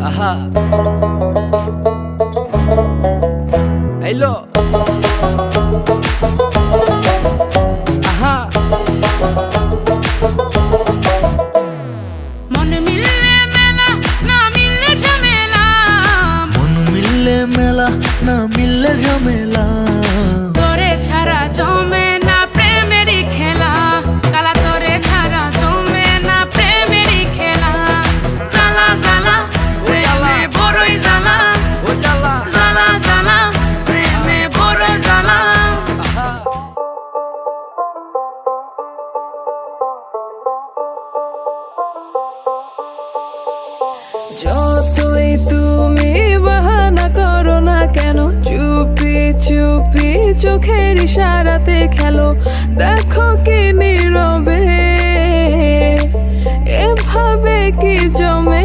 আহা হ্যালো আহা মন মিললে মেলা না মিললে ঝামেলা, মন মিললে মেলা না মিললে ঝামেলা, তোরে ছাড়া জমে না প্রেমেরই খেলা, কালা তোরে ছাড়া জমে না প্রেমেরই খেলা। জ্বালা জ্বালা প্রেমে বড়ই জ্বালা, ও জ্বালা জ্বালা জ্বালা প্রেমে বড় জ্বালা। আহা যতই তুমি বাহানা করো না কেন, চুপি চুপি চোখের ইশারাতে খেলো, দেখো কি নীরবে এভাবে কি জমে।